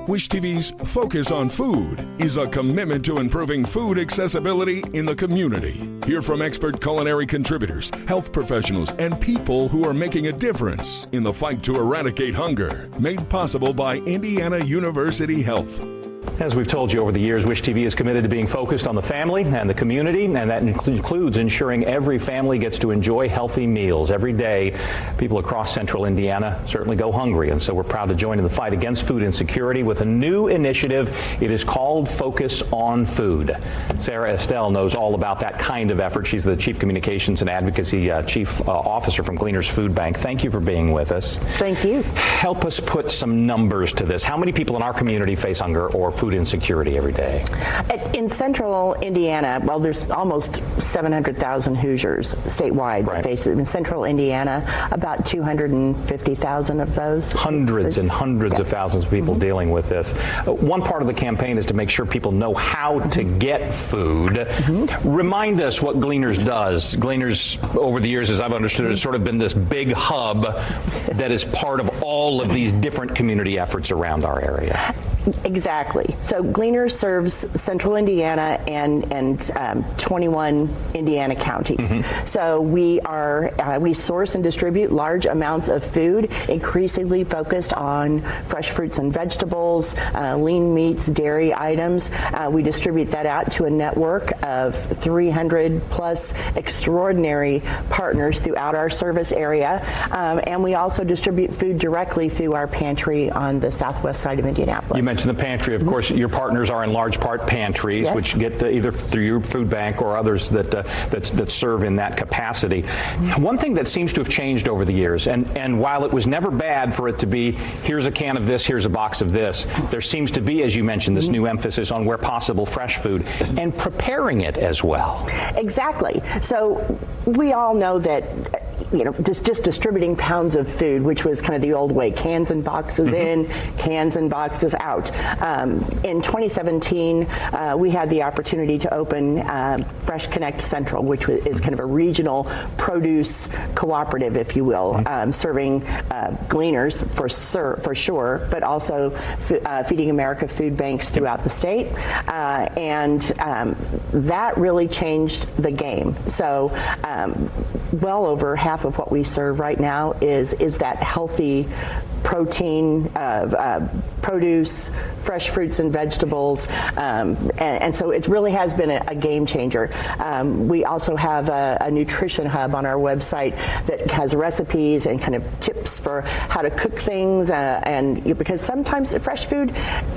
Wish TV's Focus on Food is a commitment to improving food accessibility in the community. Hear from expert culinary contributors, health professionals, and people who are making a difference in the fight to eradicate hunger. Made possible by Indiana University Health. As we've told you over the years, Wish TV is committed to being focused on the family and the community, and that includes ensuring every family gets to enjoy healthy meals. Every day, people across central Indiana certainly go hungry, and so we're proud to join in the fight against food insecurity with a new initiative. It is called Focus on Food. Sarah Estelle knows all about that kind of effort. She's the Chief Communications and Advocacy Chief Officer from Gleaners Food Bank. Thank you for being with us. Thank you. Help us put some numbers to this. How many people in our community face hunger or food insecurity every day? In central Indiana, well, there's almost 700,000 Hoosiers statewide that face it. In central Indiana, about 250,000 of those. Hundreds and hundreds of thousands of people dealing with this. One part of the campaign is to make sure people know how to get food. Remind us what Gleaners does. Gleaners, over the years, as I've understood it, has sort of been this big hub that is part of all of these different community efforts around our area. Exactly. So Gleaners serves central Indiana and 21 Indiana counties. So we source and distribute large amounts of food, increasingly focused on fresh fruits and vegetables, lean meats, dairy items. We distribute that out to a network of 300 plus extraordinary partners throughout our service area. And we also distribute food directly through our pantry on the southwest side of Indianapolis. You mentioned the pantry. Of course, your partners are in large part pantries, which get either through your food bank or others that serve in that capacity. One thing that seems to have changed over the years, and while it was never bad for it to be, here's a can of this, here's a box of this, there seems to be, as you mentioned, this new emphasis on where possible fresh food and preparing it as well. Exactly. So we all know that just distributing pounds of food, which was kind of the old way, cans and boxes in, cans and boxes out. In 2017, we had the opportunity to open Fresh Connect Central, which is kind of a regional produce cooperative, if you will, serving Gleaners for sure, but also Feeding America food banks throughout the state. And that really changed the game. So well over half of what we serve right now is that healthy protein, produce, fresh fruits and vegetables, and so it really has been a game changer. We also have a nutrition hub on our website that has recipes and kind of tips for how to cook things, and because sometimes the fresh food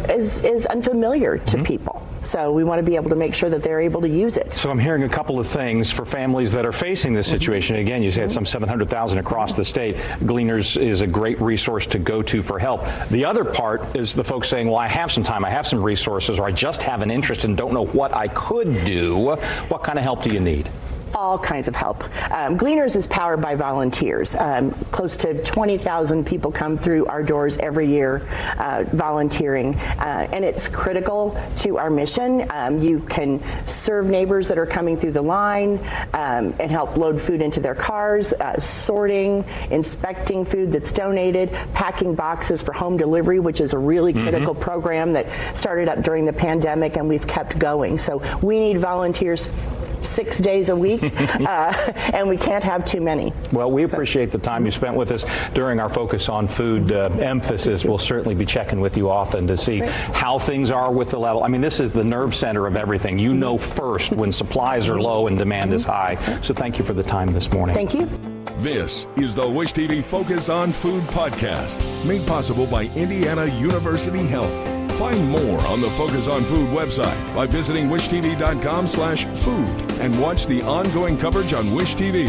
is unfamiliar to people. So we want to be able to make sure that they're able to use it. So I'm hearing a couple of things for families that are facing this situation. Again, you said some 700,000 across the state. Gleaners is a great resource to go to for help. The other part is the folks saying, well, I have some time, I have some resources, or I just have an interest and don't know what I could do. What kind of help do you need? All kinds of help. Gleaners is powered by volunteers. Close to 20,000 people come through our doors every year volunteering, and it's critical to our mission. You can serve neighbors that are coming through the line and help load food into their cars, sorting, inspecting food that's donated, packing boxes for home delivery, which is a really critical program that started up during the pandemic and we've kept going. So we need volunteers 6 days a week, and we can't have too many. Well, we appreciate the time you spent with us during our Focus on Food emphasis. We'll certainly be checking with you often to see how things are with the level. I mean, this is the nerve center of everything. You know first when supplies are low and demand is high. So thank you for the time this morning. Thank you. This is the Wish TV Focus on Food podcast, made possible by Indiana University Health. Find more on the Focus on Food website by visiting wishtv.com/food and watch the ongoing coverage on Wish TV.